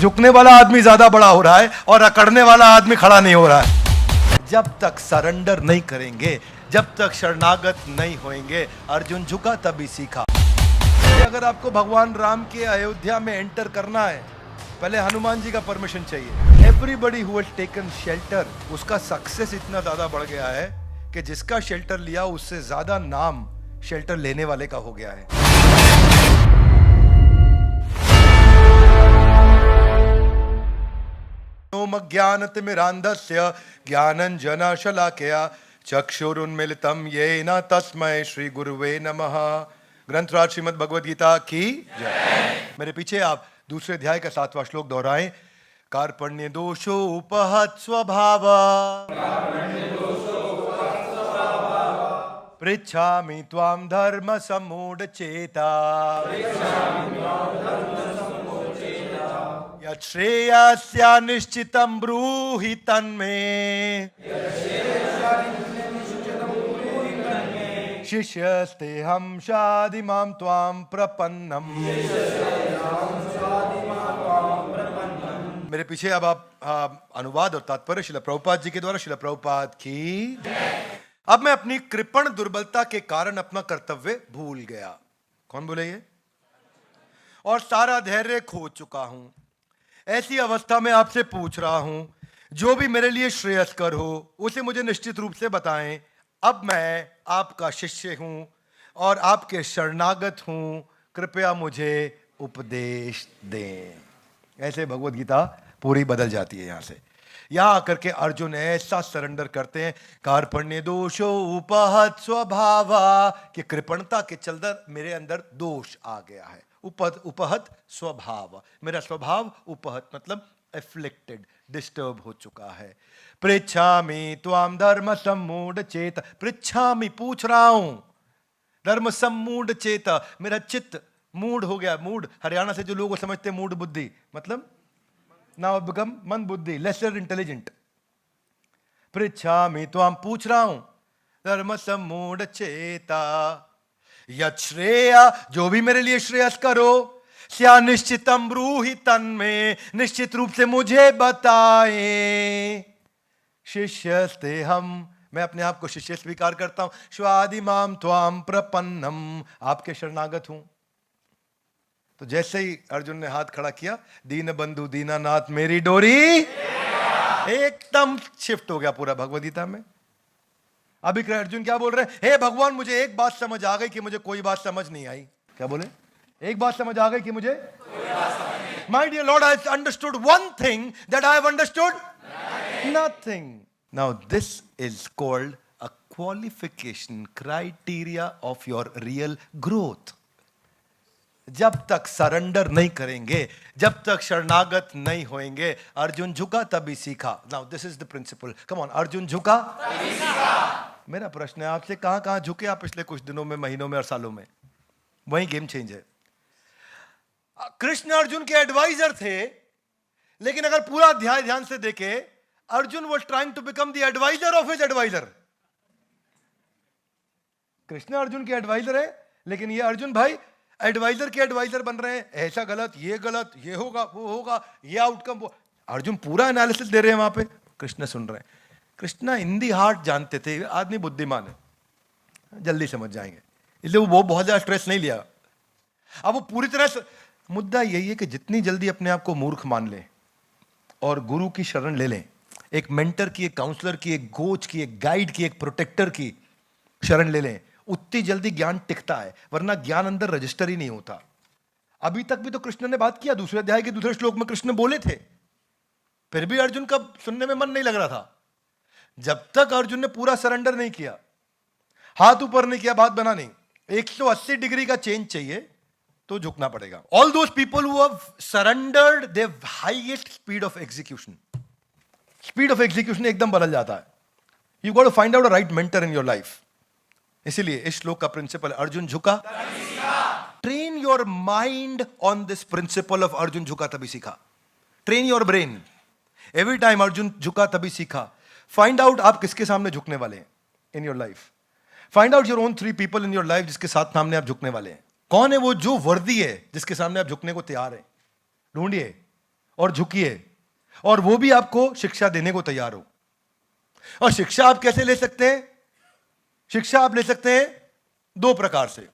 झुकने वाला आदमी ज्यादा बड़ा हो रहा है और अकड़ने वाला आदमी खड़ा नहीं हो रहा है। जब तक सरेंडर नहीं करेंगे, जब तक शरणागत नहीं होंगे, अर्जुन झुका तभी सीखा। अगर आपको भगवान राम के अयोध्या में एंटर करना है, पहले हनुमान जी का परमिशन चाहिए। Everybody who has taken shelter, उसका सक्सेस इतना ज्यादा बढ़ गया है कि जिसका शेल्टर लिया उससे ज्यादा नाम शेल्टर लेने वाले का हो गया है। ज्ञानतिमिरान्धस्य ज्ञानञ्जनशलाकया चक्षुरुन्मीलितं येन तस्मै श्री गुरुवे नमः। ग्रंथराज श्रीमद् भगवद गीता की जय। मेरे पीछे आप दूसरे अध्याय का 7वां श्लोक दोहराएं। कार्पण्य दोषो उपहत स्वभाव पृच्छामि त्वां धर्म सम्मूढ़ चेता यच्छ्रेयस्या निश्चितं ब्रूहि तन्मे शिष्यस्तेऽहं शाधिमां त्वां प्रपन्नम्। मेरे पीछे अब आप अनुवाद और तात्पर्य श्रील प्रभुपाद जी के द्वारा। श्रील प्रभुपाद की। अब मैं अपनी कृपण दुर्बलता के कारण अपना कर्तव्य भूल गया। कौन बोले ये? और सारा धैर्य खो चुका हूं। ऐसी अवस्था में आपसे पूछ रहा हूं, जो भी मेरे लिए श्रेयस्कर हो उसे मुझे निश्चित रूप से बताएं। अब मैं आपका शिष्य हूं और आपके शरणागत हूं, कृपया मुझे उपदेश दें। ऐसे भगवत गीता पूरी बदल जाती है। यहां से यहां आकर के अर्जुन ऐसा सरेंडर करते हैं, कार्पण्य दोषो उपहत स्वभावा, कि कृपणता के चलते मेरे अंदर दोष आ गया है। उपहत स्वभाव, मेरा स्वभाव उपहत मतलब एफ्लिक्टेड, डिस्टर्ब हो चुका है। पृच्छामि त्वां धर्म सम्मूढ़ चेत, पृच्छामि पूछ रहा हूं, धर्म सम्मूढ़ चेत, मेरा चित्त मूड हो गया। मूड हरियाणा से जो लोग समझते हैं मूड बुद्धि, मतलब नाउ बिकम मन बुद्धि, लेसर इंटेलिजेंट। पृच्छामि त्वां पूछ रहा हूं, धर्म सम्मूढ़ चेता यच्छ्रेय, जो भी मेरे लिए श्रेयस्कर हो, स्या निश्चितम ब्रूहि तन्मे, निश्चित रूप से मुझे बताएं। शिष्यस्ते हम, मैं अपने आप को शिष्य स्वीकार करता हूं। स्वादिमाम त्वाम प्रपन्नम, आपके शरणागत हूं। तो जैसे ही अर्जुन ने हाथ खड़ा किया, दीन बंधु दीनानाथ मेरी डोरी, एकदम शिफ्ट हो गया पूरा भगवद गीता में। अभी अर्जुन क्या बोल रहे हैं? हे भगवान, मुझे एक बात समझ आ गई कि मुझे कोई बात समझ नहीं आई। क्या बोले? एक बात समझ आ गई कि मुझे कोई बात समझ नहीं आई। My dear Lord, I have understood one thing that I have understood nothing. Now this is called a qualification criteria of your real growth. जब तक सरेंडर नहीं करेंगे, जब तक शरणागत नहीं होंगे, अर्जुन झुका तभी सीखा। Now this is the principle. Come on, Arjun झुका तभी सीखा। मेरा प्रश्न है आपसे, कहां कहां झुके आप पिछले कुछ दिनों में, महीनों में और सालों में? वही गेम चेंज है। कृष्ण अर्जुन के एडवाइजर थे, लेकिन अगर पूरा अध्याय ध्यान से देखे, Arjun was trying to become the adviser of his adviser. Krishna Arjun के एडवाइजर है, लेकिन ये अर्जुन भाई एडवाइजर के एडवाइजर बन रहे हैं। ऐसा गलत, ये होगा, वो होगा, ये आउटकम, वो। अर्जुन पूरा एनालिसिस दे रहे हैं वहां पे, कृष्ण सुन रहे हैं। कृष्ण इन दी हार्ट जानते थे, आदमी बुद्धिमान है, जल्दी समझ जाएंगे, इसलिए वो बहुत ज्यादा स्ट्रेस नहीं लिया। अब वो पूरी तरह से, मुद्दा यही है कि जितनी जल्दी अपने आप को मूर्ख मान लें और गुरु की शरण ले लें, एक मेंटर की, एक काउंसलर की, एक कोच की, एक गाइड की, एक प्रोटेक्टर की शरण ले लें, उतनी जल्दी ज्ञान टिकता है। वरना ज्ञान अंदर रजिस्टर ही नहीं होता। अभी तक भी तो कृष्ण ने बात किया, दूसरे अध्याय के दूसरे श्लोक में कृष्ण बोले थे, फिर भी अर्जुन का सुनने में मन नहीं लग रहा था। जब तक अर्जुन ने पूरा सरेंडर नहीं किया, हाथ ऊपर नहीं किया, बात बना नहीं। 180 डिग्री का चेंज चाहिए तो झुकना पड़ेगा। All those people who have surrendered, they have highest speed of execution. Speed of execution एकदम बदल जाता है। You got to find out a right mentor in your life. इसीलिए इस श्लोक का प्रिंसिपल, अर्जुन झुका, train your mind on this principle of Arjun झुका तभी सीखा। Train your brain every time, Arjun झुका तभी सीखा। फाइंड आउट आप किसके सामने झुकने वाले हैं इन your life. Find out your own 3 people in your life जिसके साथ सामने आप झुकने वाले हैं। कौन है वो जो वर्दी है जिसके सामने आप झुकने को तैयार हैं? ढूंढिए और झुकिए, और वो भी आपको शिक्षा देने को तैयार हो। और शिक्षा आप कैसे ले सकते हैं? शिक्षा आप ले सकते हैं दो प्रकार से।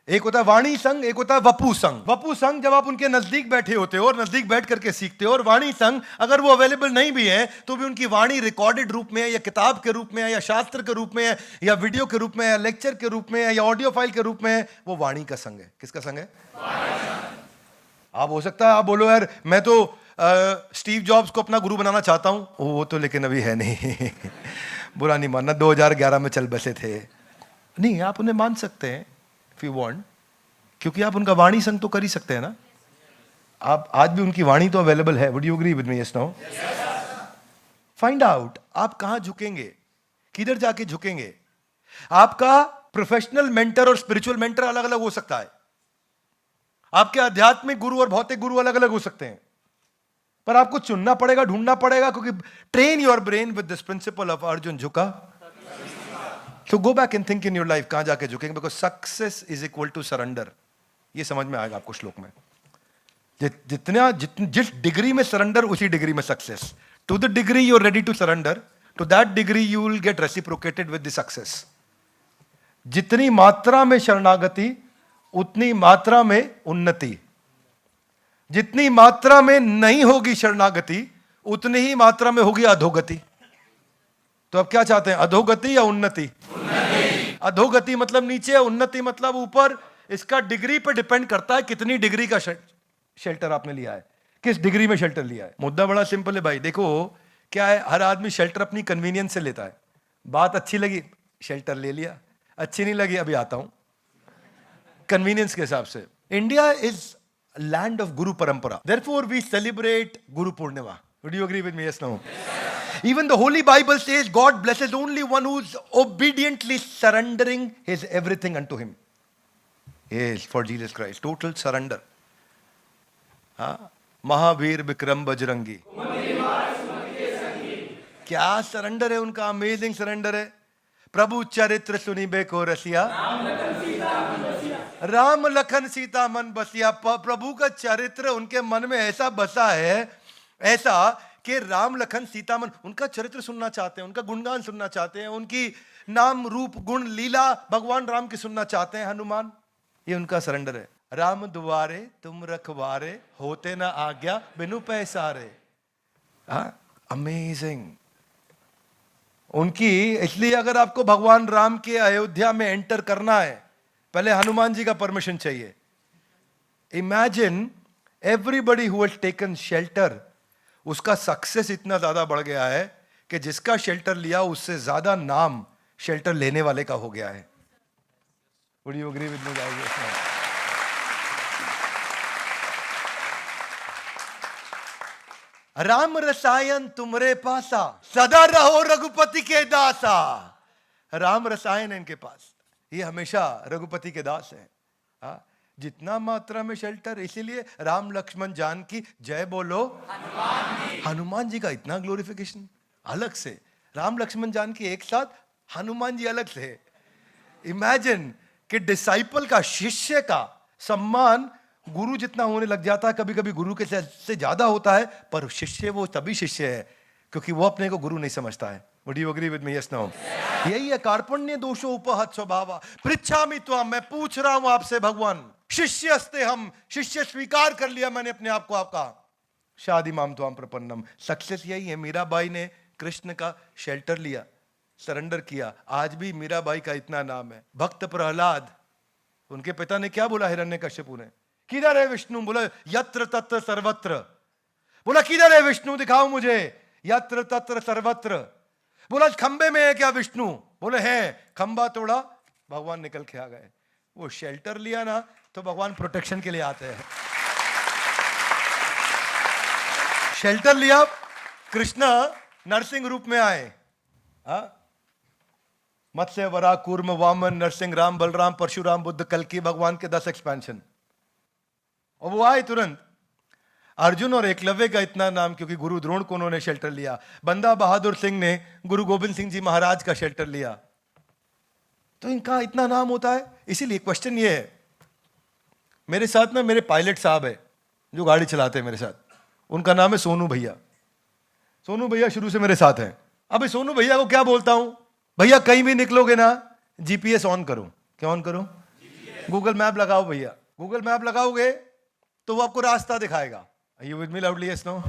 एक होता है वाणी संघ, एक होता है वपु संघ। वपु संघ जब आप उनके नजदीक बैठे होते हो और नजदीक बैठ करके सीखते हो, और वाणी संघ अगर वो अवेलेबल नहीं भी है तो भी उनकी वाणी रिकॉर्डेड रूप में है, या किताब के रूप में है, या शास्त्र के रूप में है, या वीडियो के रूप में है, या लेक्चर के रूप में है, या ऑडियो फाइल के रूप में है, वो वाणी का संघ है। किसका संघ है? आप हो सकता है आप बोलो यार मैं तो स्टीव जॉब्स को अपना गुरु बनाना चाहता हूं, वो तो लेकिन अभी है नहीं। बुरा नहीं मानना, 2011 में चल बसे थे। नहीं, आप उन्हें मान सकते हैं इफ यू वांट, क्योंकि आप उनका वाणी संग तो कर ही सकते हैं ना। आप आज भी उनकी वाणी तो अवेलेबल है। Would you agree with me? Yes, no? Find out आप कहां झुकेंगे, किधर जाके झुकेंगे। आपका प्रोफेशनल मेंटर और स्पिरिचुअल मेंटर अलग अलग हो सकता है। आपके आध्यात्मिक गुरु और भौतिक गुरु अलग अलग हो सकते हैं, पर आपको चुनना पड़ेगा, ढूंढना पड़ेगा, क्योंकि train your brain with this principle of Arjun, झुका तो go back and think in your life, कहां जाके झुकेंगे। Because success is equal to surrender. ये समझ में आएगा आपको श्लोक में। जिस डिग्री में सरेंडर, उसी डिग्री में success. To the degree you are ready to surrender, to that degree you will get reciprocated with the success. जितनी मात्रा में शरणागति उतनी मात्रा में उन्नति। जितनी मात्रा में नहीं होगी शरणागति उतनी ही मात्रा में होगी अधोगति। तो आप क्या चाहते हैं, अधोगति या उन्नति? अधोगति मतलब नीचे, उन्नति मतलब ऊपर। इसका डिग्री पे डिपेंड करता है कितनी डिग्री का शेल्टर आपने लिया है, किस डिग्री में शेल्टर लिया है। मुद्दा बड़ा सिंपल है भाई। देखो क्या है, हर आदमी शेल्टर अपनी कन्वीनियंस से लेता है। बात अच्छी लगी शेल्टर ले लिया, अच्छी नहीं लगी अभी आता हूं, कन्वीनियंस के हिसाब से। इंडिया इज लैंड ऑफ गुरु परंपरा, therefore we celebrate Guru Purnima. Would you agree with me? Yes, no? Even the Holy Bible says God blesses only one who's obediently surrendering his everything unto him. Yes, for Jesus Christ. Total surrender. Mahavir Vikram Bajrangi, क्या surrender है उनका, amazing surrender है। प्रभु चरित्र सुनिबे को रसिया, राम लखन सीता मन बसिया। प्रभु का चरित्र उनके मन में ऐसा बसा है, ऐसा कि राम लखन सीता मन उनका चरित्र सुनना चाहते हैं, उनका गुणगान सुनना चाहते हैं, उनकी नाम रूप गुण लीला भगवान राम की सुनना चाहते हैं। हनुमान, ये उनका सरेंडर है। राम दुआरे तुम रखवारे, होते ना आज्ञा बिनु पैसारे। अमेजिंग उनकी। इसलिए अगर आपको भगवान राम के अयोध्या में एंटर करना है, पहले हनुमान जी का परमिशन चाहिए। Imagine everybody who has taken shelter, उसका सक्सेस इतना ज्यादा बढ़ गया है कि जिसका शेल्टर लिया उससे ज्यादा नाम शेल्टर लेने वाले का हो गया है। Would you agree with me guys? Ram रसायन तुमरे पासा, सदा रहो रघुपति के दासा। राम रसायन है इनके पास, ये हमेशा रघुपति के दास है। जितना मात्रा में शेल्टर, इसीलिए राम लक्ष्मण जानकी जय बोलो हनुमान जी का इतना ग्लोरिफिकेशन अलग से। राम लक्ष्मण जानकी एक साथ, हनुमान जी अलग से। इमेजिन कि डिसाइपल का, शिष्य का सम्मान गुरु जितना होने लग जाता है, कभी कभी गुरु के से ज्यादा होता है, पर शिष्य वो तभी शिष्य है क्योंकि वो अपने को गुरु नहीं समझता है। Would you agree with me? Yes, no? यही है कार्पण्य दोषो उपहत स्वभावा पृच्छामि त्वाम, मैं पूछ रहा हूं आपसे भगवान। शिष्यस्ते हम, शिष्य स्वीकार कर लिया मैंने अपने आप को आपका। शादी माम त्वाम प्रपन्नम। सक्सेस यही है। मीराबाई ने कृष्ण का शेल्टर लिया, सरेंडर किया। आज भी मीराबाई का इतना नाम है। भक्त प्रहलाद, उनके पिता ने क्या बोला हिरण्यकश्यपु ने, किधर है विष्णु? बोला यत्र तत्र सर्वत्र। बोला किधर है विष्णु, दिखाओ मुझे। यत्र तत्र सर्वत्र। बोला खंबे में है क्या विष्णु? बोले है। खंबा तोड़ा, भगवान निकल के आ गए। वो शेल्टर लिया ना तो भगवान प्रोटेक्शन के लिए आते हैं। शेल्टर लिया, कृष्ण नरसिंह रूप में आए। मत्स्य, वराह, कूर्म, वामन, नरसिंह, राम, बलराम, परशुराम, बुद्ध, कल्कि, भगवान के 10 एक्सपेंशन। और वो आए तुरंत। अर्जुन और एकलव्य का इतना नाम क्योंकि गुरु द्रोण को उन्होंने शेल्टर लिया। बंदा बहादुर सिंह ने गुरु गोविंद सिंह जी महाराज का शेल्टर लिया। तो इनका इतना नाम होता है। इसीलिए क्वेश्चन ये है, मेरे साथ में मेरे पायलट साहब है, जो गाड़ी चलाते हैं मेरे साथ, उनका नाम है सोनू भैया। सोनू भैया शुरू से मेरे साथ हैं। अभी सोनू भैया को क्या बोलता हूं, भैया कहीं भी निकलोगे ना जीपीएस ऑन करो। क्या ऑन करो? गूगल मैप लगाओ भैया। गूगल मैप लगाओगे तो वो आपको रास्ता दिखाएगा। You with me loudly? Yes no?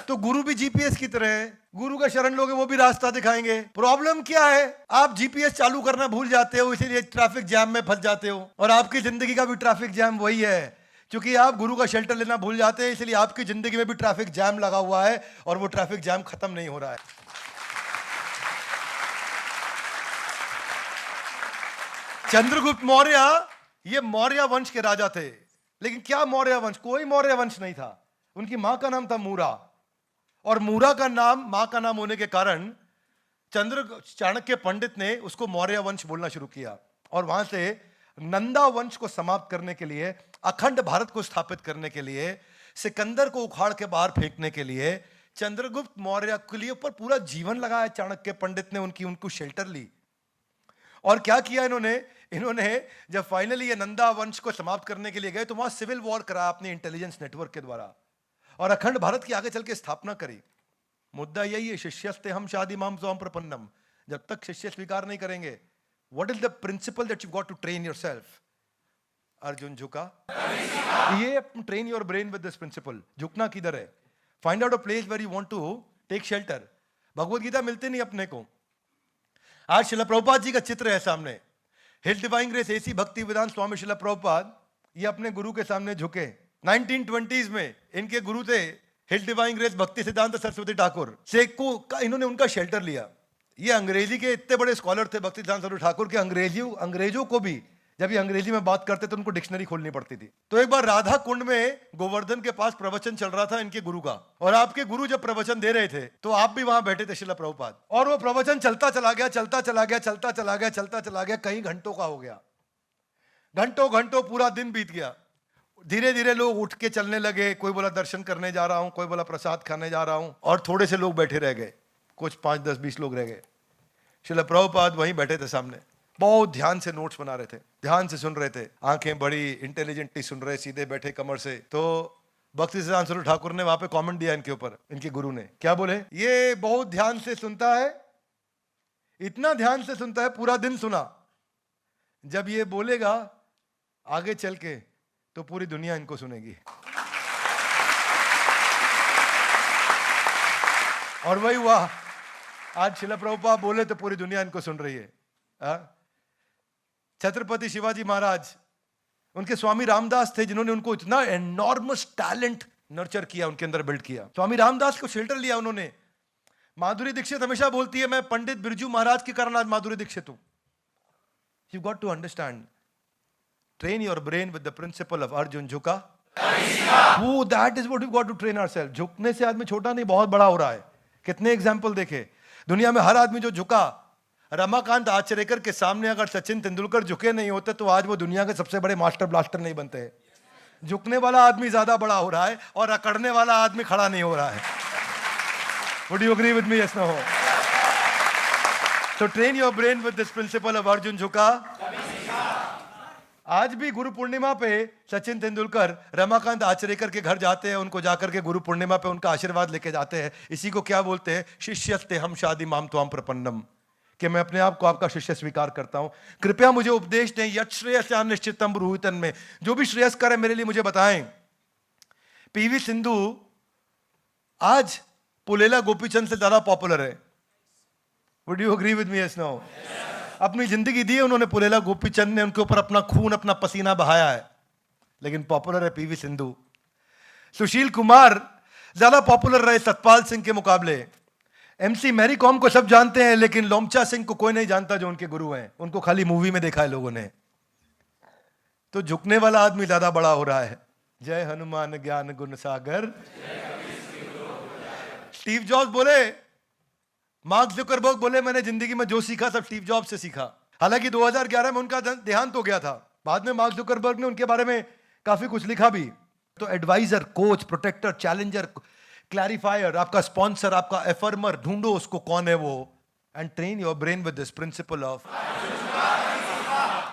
तो गुरु भी जीपीएस की तरह है, गुरु का शरण लोगे वो भी रास्ता दिखाएंगे। प्रॉब्लम क्या है, आप जीपीएस चालू करना भूल जाते हो, इसीलिए ट्रैफिक जैम में फंस जाते हो। और आपकी जिंदगी का भी ट्रैफिक जैम वही है, क्योंकि आप गुरु का शेल्टर लेना भूल जाते हैं, इसलिए आपकी जिंदगी में भी ट्रैफिक जैम लगा हुआ है और वो ट्रैफिक जैम खत्म नहीं हो रहा है। चंद्रगुप्त मौर्य ये मौर्य वंश के राजा थे, लेकिन क्या मौर्य वंश? कोई मौर्य वंश नहीं था। उनकी मां का नाम था मूरा, और मूरा का नाम मां का नाम होने के कारण चाणक्य पंडित ने उसको मौर्य वंश बोलना शुरू किया। और वहां से नंदा वंश को समाप्त करने के लिए, अखंड भारत को स्थापित करने के लिए, सिकंदर को उखाड़ के बाहर फेंकने के लिए चंद्रगुप्त मौर्य के लिए ऊपर पूरा जीवन लगाया चाणक्य पंडित ने। उनको शेल्टर ली। और क्या किया इन्होंने जब फाइनली ये नंदा वंश को समाप्त करने के लिए गए तो वहां सिविल वॉर कराया अपने इंटेलिजेंस नेटवर्क के द्वारा, और अखंड भारत की आगे चल के स्थापना करी। मुद्दा यही है, शिष्यस्ते हम शादी माम स्वाम प्रपन्नम। जब तक शिष्य स्वीकार नहीं करेंगे, what is the principle that you got to train yourself? Arjun झुका। ये train your brain with this principle. झुकना किधर है? Find out a place where you want to take shelter. Bhagavad Gita मिलते नहीं अपने को। आज श्रील प्रभुपाद जी का चित्र है सामने। हिल डिवाइन ग्रेस एसी भक्ति वेदांत स्वामी श्रील प्रभुपाद, ये अपने गुरु के सामने झुके। 1920s में इनके गुरु थे हिल डिवाइन ग्रेस भक्ति सिद्धांत सरस्वती ठाकुर से को इन्होंने उनका शेल्टर लिया। ये अंग्रेजी के इतने बड़े स्कॉलर थे भक्ति सिद्धांत सरस्वती ठाकुर के, अंग्रेजों को भी जब ये अंग्रेजी में बात करते तो उनको डिक्शनरी खोलनी पड़ती थी। तो एक बार राधा कुंड में गोवर्धन के पास प्रवचन चल रहा था इनके गुरु का, और आपके गुरु जब प्रवचन दे रहे थे तो आप भी वहां बैठे थे श्रील प्रभुपाद। और वो प्रवचन चलता चला गया, कई घंटों का हो गया। घंटों पूरा दिन बीत गया। धीरे धीरे लोग उठ के चलने लगे। कोई बोला दर्शन करने जा रहा हूं, कोई बोला प्रसाद खाने जा रहा हूं, और थोड़े से लोग बैठे रह गए। कुछ 5, 10, 20 लोग रह गए। श्रील प्रभुपाद वहीं बैठे थे सामने, बहुत ध्यान से नोट्स बना रहे थे, ध्यान से सुन रहे थे, आंखें बड़ी इंटेलिजेंटली सुन रहे, सीधे बैठे कमर से। तो भक्ति सिद्धांत सरस्वती ठाकुर ने वहां पे कमेंट दिया इनके ऊपर। इनके गुरु ने क्या बोले? ये बहुत ध्यान से सुनता है, इतना ध्यान से सुनता है, पूरा दिन सुना, जब ये बोलेगा आगे चल के तो पूरी दुनिया इनको सुनेगी। और वही हुआ। आज श्रील प्रभुपाद बोले तो पूरी दुनिया इनको सुन रही है। छत्रपति शिवाजी महाराज, उनके स्वामी रामदास थे जिन्होंने उनको इतना एनॉर्मस टैलेंट नर्चर किया, उनके अंदर बिल्ड किया। स्वामी रामदास को शेल्टर लिया उन्होंने। माधुरी दीक्षित हमेशा बोलती है मैं पंडित बिरजू महाराज के कारण आज माधुरी दीक्षित हूं। You got to understand, train your brain with the principle of Arjun झुका। वो that is what we got to train ourselves. झुकने से आदमी छोटा नहीं, बहुत बड़ा हो रहा है। कितने एग्जाम्पल देखे दुनिया में, हर आदमी जो झुका। रमाकांत आचरेकर के सामने अगर सचिन तेंदुलकर झुके नहीं होते तो आज वो दुनिया के सबसे बड़े मास्टर ब्लास्टर नहीं बनते। झुकने वाला आदमी ज्यादा बड़ा हो रहा है और अकड़ने वाला आदमी खड़ा नहीं हो रहा है। Would you agree with me? Yes no? तो train your brain with this principle of Arjun झुका। आज भी गुरु पूर्णिमा पे सचिन तेंदुलकर रमाकांत आचरेकर के घर जाते हैं, उनको जाकर के गुरु पूर्णिमा पे उनका आशीर्वाद लेके जाते हैं। इसी को क्या बोलते हैं? शिष्यस्ते हम शादी माम त्वाम प्रपन्नम, कि मैं अपने आप को आपका शिष्य स्वीकार करता हूं, कृपया मुझे उपदेश दें। यत् श्रेयस्यान निश्चितम ब्रूहितन में, जो भी श्रेयस्कर है मेरे लिए मुझे बताएं। पीवी सिंधु आज पुलेला गोपीचंद से ज्यादा पॉपुलर है। Would you agree with me? Yes no? अपनी जिंदगी दी है उन्होंने, पुलेला गोपीचंद ने उनके ऊपर अपना खून अपना पसीना बहाया है, लेकिन पॉपुलर है पीवी सिंधु। सुशील कुमार ज्यादा पॉपुलर रहे सतपाल सिंह के मुकाबले। एमसी मैरी कॉम को सब जानते हैं, लेकिन लोमचा सिंह को कोई नहीं जानता जो उनके गुरु हैं। उनको खाली मूवी में देखा है लोगों ने। तो झुकने वाला आदमी ज्यादा बड़ा हो रहा है। जय हनुमान ज्ञान गुण सागर। स्टीव जॉब्स बोले, मार्क जुकरबर्ग बोले मैंने जिंदगी में जो सीखा सब स्टीव जॉब्स से सीखा। हालांकि 2011 में उनका देहांत हो गया था। बाद में मार्क जुकरबर्ग ने उनके बारे में काफी कुछ लिखा भी। तो adviser, coach, protector, challenger, clarifier, आपका स्पॉन्सर, आपका एफर्मर, ढूंढो उसको कौन है वो, and train your brain with this principle of.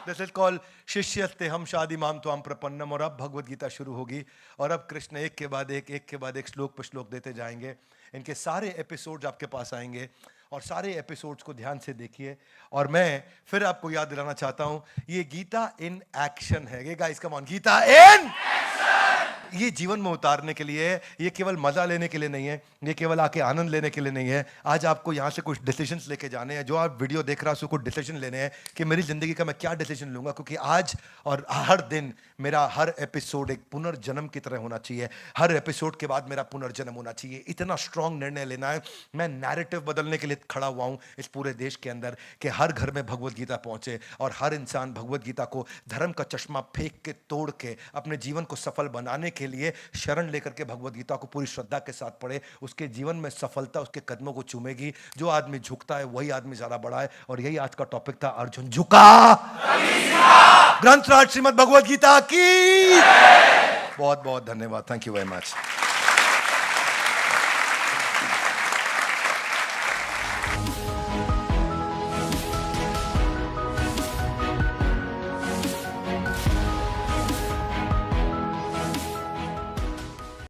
This is called शिष्यस्ते हम शादी माम त्वाम प्रपन्नम। और अब भगवत गीता शुरू होगी और अब कृष्ण एक के बाद एक श्लोक पर श्लोक देते जाएंगे। इनके सारे एपिसोड्स आपके पास आएंगे और सारे एपिसोड्स को ध्यान से देखिए। और मैं फिर आपको याद दिलाना चाहता हूं, ये गीता इन एक्शन है। ये गाइस कम ऑन, गीता इन ये जीवन में उतारने के लिए है। ये केवल मजा लेने के लिए नहीं है, ये केवल आके आनंद लेने के लिए नहीं है। आज आपको यहाँ से कुछ डिसीजंस लेके जाने हैं। जो आप वीडियो देख रहा है कुछ डिसीजन लेने हैं कि मेरी जिंदगी का मैं क्या डिसीजन लूंगा, क्योंकि आज और हर दिन मेरा हर एपिसोड एक पुनर्जन्म की तरह होना चाहिए। हर एपिसोड के बाद मेरा पुनर्जन्म होना चाहिए। इतना स्ट्रांग निर्णय लेना है। मैं नैरेटिव बदलने के लिए खड़ा हुआ हूं इस पूरे देश के अंदर कि हर घर में भगवत गीता पहुंचे और हर इंसान भगवत गीता को धर्म का चश्मा फेंक के तोड़ के अपने जीवन को सफल बनाने के लिए शरण लेकर के भगवत गीता को पूरी श्रद्धा के साथ पढ़े। उसके जीवन में सफलता उसके कदमों को चूमेगी। जो आदमी झुकता है वही आदमी ज्यादा बड़ा है। और यही आज का टॉपिक था, अर्जुन झुका। ग्रंथराज श्रीमद् भगवत गीता की बहुत बहुत धन्यवाद। Thank you very much.